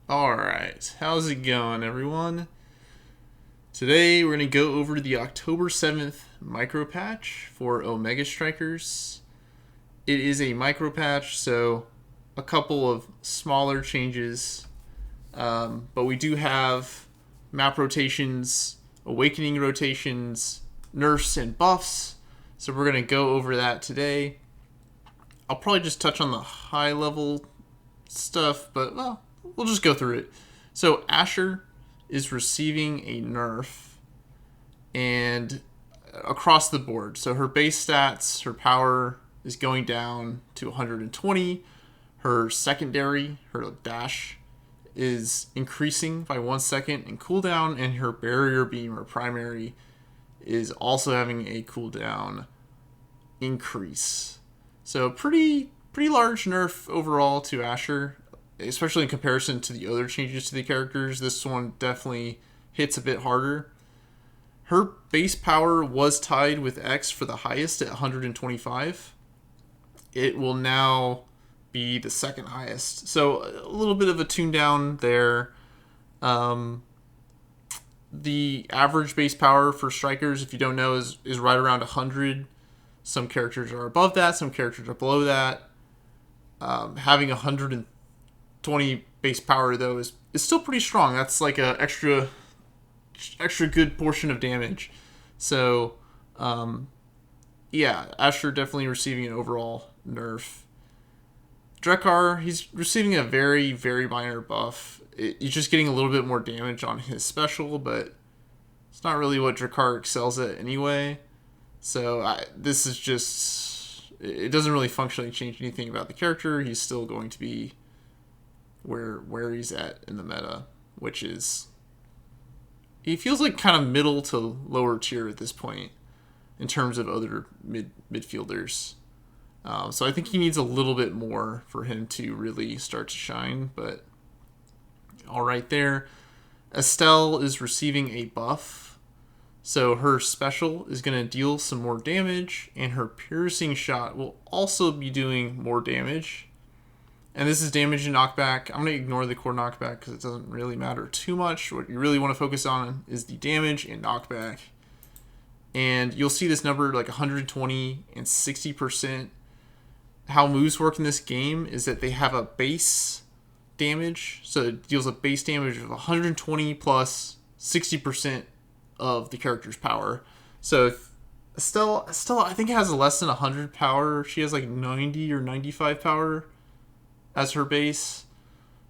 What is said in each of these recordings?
Alright, how's it going, everyone? Today we're going to go over the October 7th micro patch for Omegastrikers. It is a micro patch, so a couple of smaller changes, but we do have map rotations, awakening rotations, nerfs, and buffs, so we're going to go over that today. I'll probably just touch on the high level stuff, but well, we'll just go through it. So Asher is receiving a nerf, and across the board. So her base stats, her power is going down to 120. Her secondary, her dash, is increasing by 1 second in cooldown, and her barrier beam, or primary, is also having a cooldown increase. So pretty large nerf overall to Asher, especially in comparison to the other changes to the characters. This one definitely hits a bit harder. Her base power was tied with X for the highest at 125. It will now be the second highest. So a little bit of a tune down there. The average base power for strikers, if you don't know, is right around 100. Some characters are above that, some characters are below that. Having 120 base power, though, is still pretty strong. That's like a extra good portion of damage. So, yeah, Asher definitely receiving an overall nerf. Drekar, he's receiving a very minor buff. He's just getting a little bit more damage on his special, but it's not really what Drekar excels at anyway. So this is just, it doesn't really functionally change anything about the character. He's still going to be where he's at in the meta, which is, he feels like kind of middle to lower tier at this point in terms of other midfielders. So I think he needs a little bit more for him to really start to shine. But all right there. Estelle is receiving a buff. So her special is going to deal some more damage, and her piercing shot will also be doing more damage. And this is damage and knockback. I'm going to ignore the core knockback because it doesn't really matter too much. What you really want to focus on is the damage and knockback. And you'll see this number like 120 and 60%. How moves work in this game is that they have a base damage. So it deals a base damage of 120 plus 60% of the character's power. So if Estelle, I think, has less than 100 power. She has like 90 or 95 power as her base.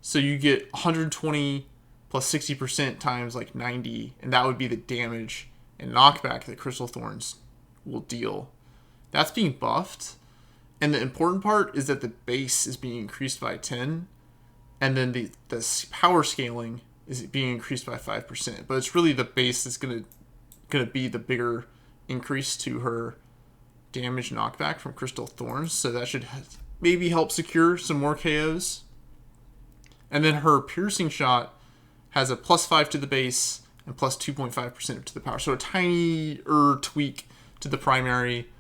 So you get 120 plus 60% times like 90, and that would be the damage and knockback that Crystal Thorns will deal. That's being buffed. And the important part is that the base is being increased by 10, and then the power scaling is being increased by 5%. But it's really the base that's gonna be the bigger increase to her damage knockback from Crystal Thorns. So that should maybe help secure some more KOs. And then her piercing shot has a +5 to the base and +2.5% to the power. So a tiny tweak to the primary,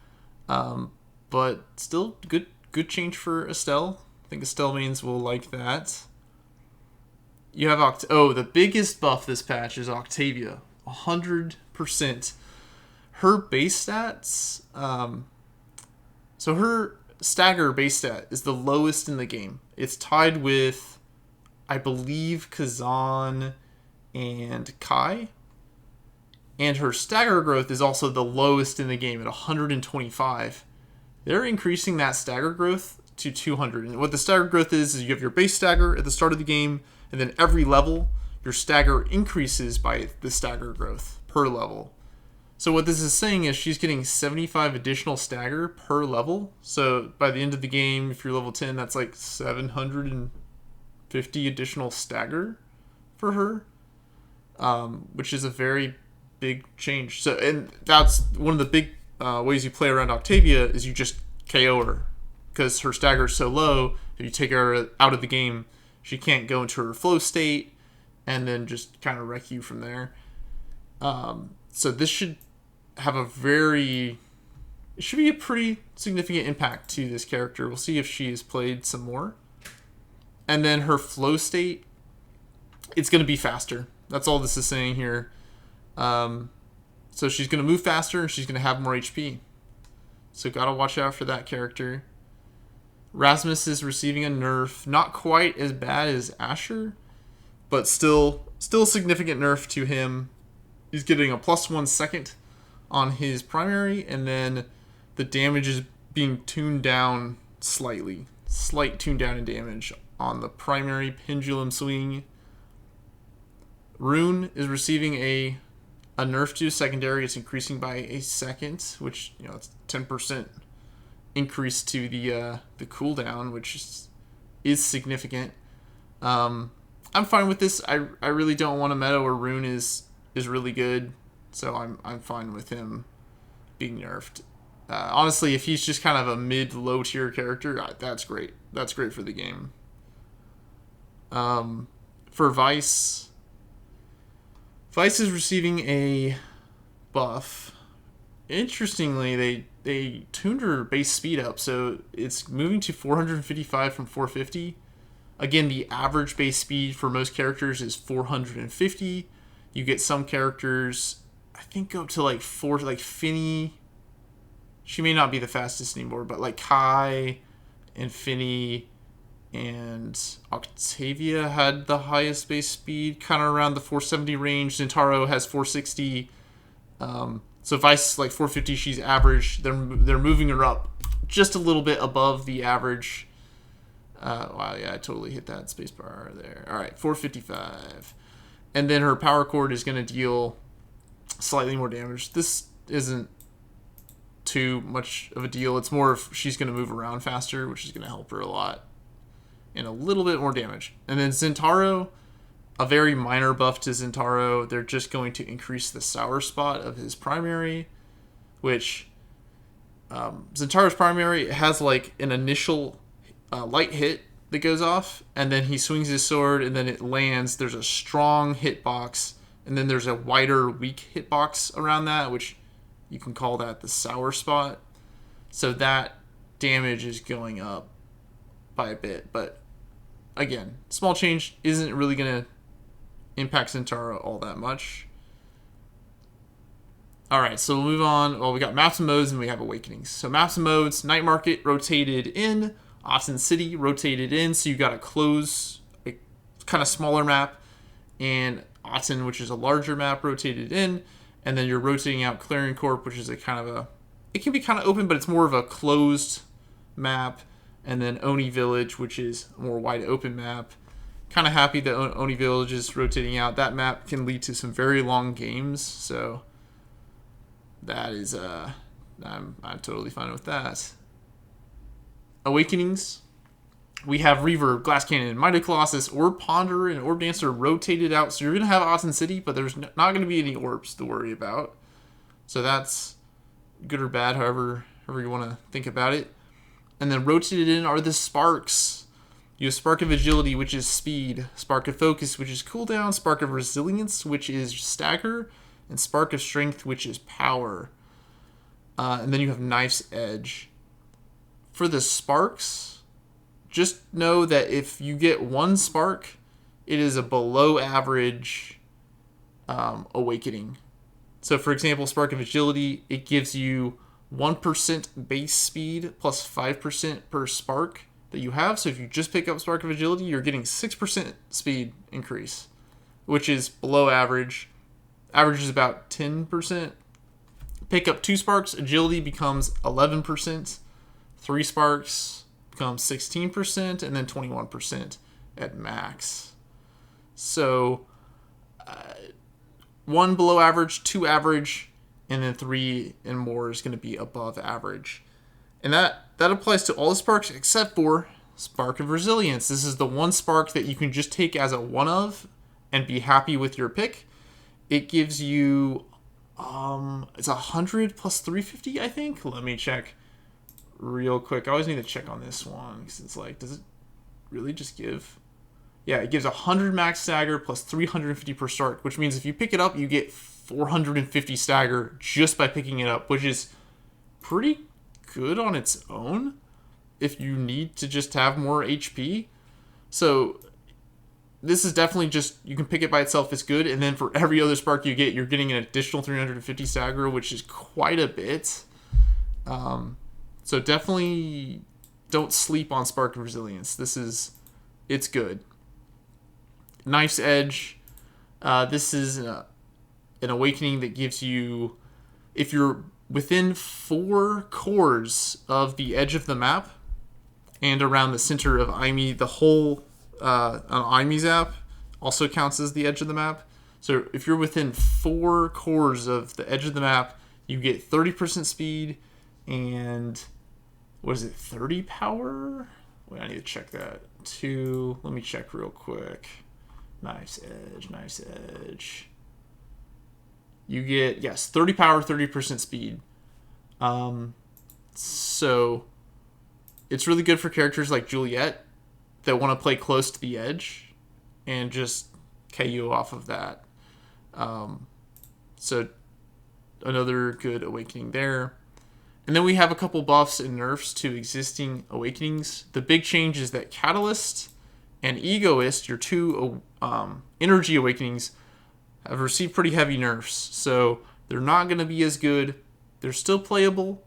but still good change for Estelle. I think Estelle mains will like that. You have the biggest buff this patch is Octavia, 100%. Her base stats, so her stagger base stat is the lowest in the game. It's tied with, I believe, Kazan and Kai. And her stagger growth is also the lowest in the game at 125. They're increasing that stagger growth to 200. And what the stagger growth is you have your base stagger at the start of the game, and then every level, your stagger increases by the stagger growth per level. So what this is saying is she's getting 75 additional stagger per level. So by the end of the game, if you're level 10, that's like 750 additional stagger for her, which is a very big change. So, and that's one of the big ways you play around Octavia is you just KO her, because her stagger is so low. If you take her out of the game, she can't go into her flow state and then just kind of wreck you from there. So this should have it should be a pretty significant impact to this character. We'll see if she is played some more. And then her flow state it's going to be faster. That's all this is saying here. So she's going to move faster and she's going to have more HP. So gotta watch out for that character. Rasmus is receiving a nerf. Not quite as bad as Asher, but still a significant nerf to him. He's getting a +1 second on his primary, and then the damage is being tuned down slightly. Slight tune down in damage on the primary pendulum swing. Rune is receiving a nerf to secondary. It's increasing by a second, which, it's 10% increase to the cooldown, which is significant. I'm fine with this. I really don't want a meta where Rune is really good, so I'm fine with him being nerfed. Honestly, if he's just kind of a mid-low tier character, that's great. That's great for the game. For Vice is receiving a buff. Interestingly, they tuned her base speed up, so it's moving to 455 from 450. Again, the average base speed for most characters is 450. You get some characters, I think, go up to like Finny. She may not be the fastest anymore, but like Kai and Finny and Octavia had the highest base speed, kind of around the 470 range. Zentaro has 460. So Vice, like 450, she's average. They're moving her up just a little bit above the average. Wow, yeah, I totally hit that spacebar there. All right, 455. And then her power chord is going to deal slightly more damage. This isn't too much of a deal. It's more if she's going to move around faster, which is going to help her a lot. And a little bit more damage. And then Zentaro, a very minor buff to Zentaro. They're just going to increase the sour spot of his primary, which Zentaro's primary has like an initial light hit that goes off, and then he swings his sword, and then it lands. There's a strong hitbox, and then there's a wider, weak hitbox around that, which you can call that the sour spot. So that damage is going up by a bit, but again, small change isn't really going to impact Zentaro all that much. Alright, so we'll move on. Well, we got maps and modes, and we have awakenings. So maps and modes, Night Market rotated in, Austin City rotated in, so you got to close a kind of smaller map, and Austin, which is a larger map, rotated in, and then you're rotating out Clarion Corp, which is it can be kind of open, but it's more of a closed map, and then Oni Village, which is a more wide open map. Kind of happy that Oni Village is rotating out. That map can lead to some very long games, so that is I'm totally fine with that. Awakenings, we have Reverb, Glass Cannon, Mighty Colossus, Orb Ponderer, and Orb Dancer rotated out. So you're going to have Austin City, but there's not going to be any orbs to worry about. So that's good or bad, however you want to think about it. And then rotated in are the Sparks. You have Spark of Agility, which is speed, Spark of Focus, which is cooldown, Spark of Resilience, which is stagger, and Spark of Strength, which is power. And then you have Knife's Edge. For the Sparks, just know that if you get one Spark, it is a below average awakening. So for example, Spark of Agility, it gives you 1% base speed plus 5% per spark that you have. So if you just pick up Spark of Agility, you're getting 6% speed increase, which is below average. Average is about 10%. Pick up 2 sparks, Agility becomes 11%. 3 sparks becomes 16%, and then 21% at max. So 1 below average, 2 average, and then 3 and more is going to be above average. And that applies to all the sparks except for Spark of Resilience. This is the one spark that you can just take as a one of and be happy with your pick. It gives you it's 100 plus 350, I think. Let me check real quick. I always need to check on this one because it's like, does it really just give? Yeah, it gives 100 max stagger plus 350 per start, which means if you pick it up, you get 450 stagger just by picking it up, which is pretty good on its own if you need to just have more HP. So this is definitely just, you can pick it by itself, it's good, and then for every other spark you get, you're getting an additional 350 stagger, which is quite a bit. So definitely don't sleep on Spark of Resilience. It's good. Knife's Edge. This is an awakening that gives you, if you're within 4 cores of the edge of the map and around the center of Imi, the whole on Imi's app also counts as the edge of the map. So if you're within 4 cores of the edge of the map, you get 30% speed and, what is it, 30 power? Wait, I need to check that. Let me check real quick. Knife's Edge. You get, yes, 30 power, 30% speed. So it's really good for characters like Juliet that want to play close to the edge and just KO off of that. So another good awakening there. And then we have a couple buffs and nerfs to existing awakenings. The big change is that Catalyst and Egoist, your 2 energy awakenings, have received pretty heavy nerfs. So they're not going to be as good. They're still playable,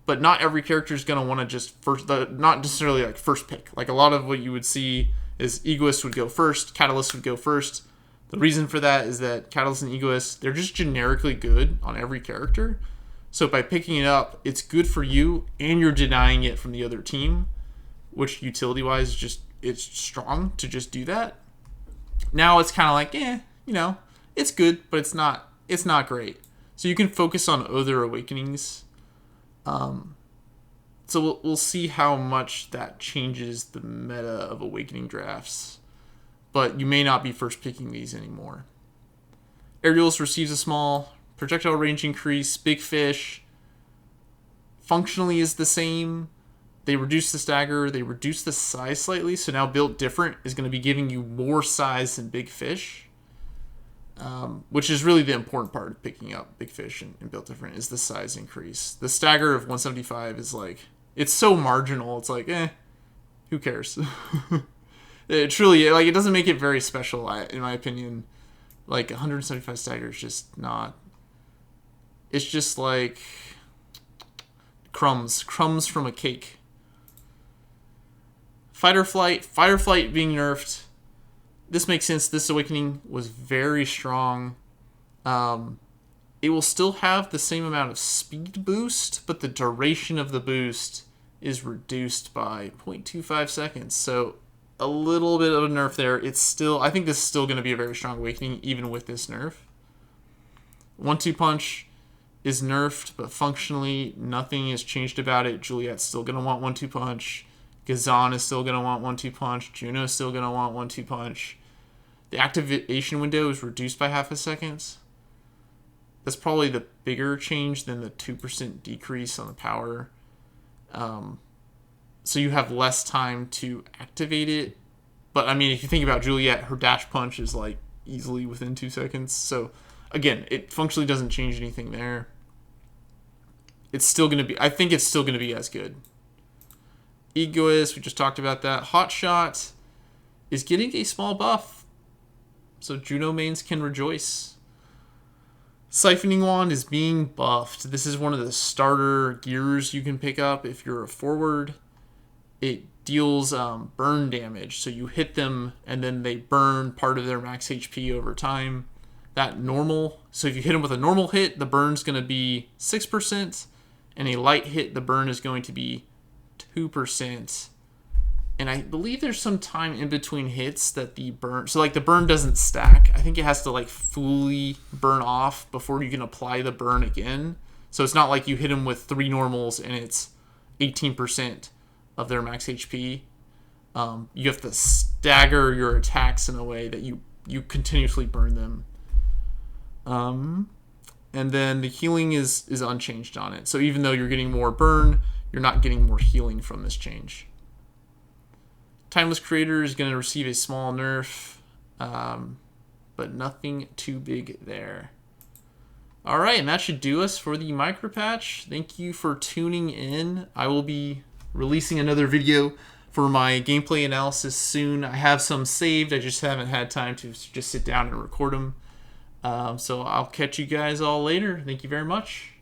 but not every character is going to want to just not necessarily like first pick. Like a lot of what you would see is Egoist would go first, Catalyst would go first. The reason for that is that Catalyst and Egoist, they're just generically good on every character. So by picking it up, it's good for you, and you're denying it from the other team, which utility-wise, it's strong to just do that. Now it's kind of like, it's good, but it's not great. So you can focus on other awakenings. So we'll see how much that changes the meta of awakening drafts. But you may not be first picking these anymore. Aerials receives a small projectile range increase. Big Fish functionally is the same. They reduce the stagger. They reduce the size slightly. So now Built Different is going to be giving you more size than Big Fish. Which is really the important part of picking up Big Fish and Built Different is the size increase. The stagger of 175 is like, it's so marginal. It's like, who cares? It truly, like, it doesn't make it very special, in my opinion. Like, 175 stagger is just not, it's just like crumbs from a cake. Fight or Flight being nerfed. This makes sense. This awakening was very strong. It will still have the same amount of speed boost, but the duration of the boost is reduced by 0.25 seconds. So a little bit of a nerf there. I think this is still going to be a very strong awakening, even with this nerf. 1-2 Punch is nerfed, but functionally nothing has changed about it. Juliet's still going to want 1-2 Punch. Gazan is still going to want 1-2 Punch. Juno is still going to want 1-2 Punch. The activation window is reduced by half a second. That's probably the bigger change than the 2% decrease on the power. So you have less time to activate it. But, I mean, if you think about Juliet, her dash punch is, like, easily within 2 seconds. So, again, it functionally doesn't change anything there. It's still going to be, I think it's still going to be as good. Egoist, we just talked about that. Hotshot is getting a small buff, so Juno mains can rejoice. Siphoning Wand is being buffed. This is one of the starter gears you can pick up if you're a forward. It deals burn damage, so you hit them and then they burn part of their max HP over time. So if you hit them with a normal hit, the burn's going to be 6%, and a light hit, the burn is going to be 2%. And I believe there's some time in between hits that the burn, so like the burn doesn't stack. I think it has to like fully burn off before you can apply the burn again. So it's not like you hit them with 3 normals and it's 18% of their max HP. You have to stagger your attacks in a way that you continuously burn them. And then the healing is unchanged on it. So even though you're getting more burn, you're not getting more healing from this change. Timeless Creator is going to receive a small nerf, but nothing too big there. All right, and that should do us for the micro patch. Thank you for tuning in. I will be releasing another video for my gameplay analysis soon. I have some saved. I just haven't had time to just sit down and record them. So I'll catch you guys all later. Thank you very much.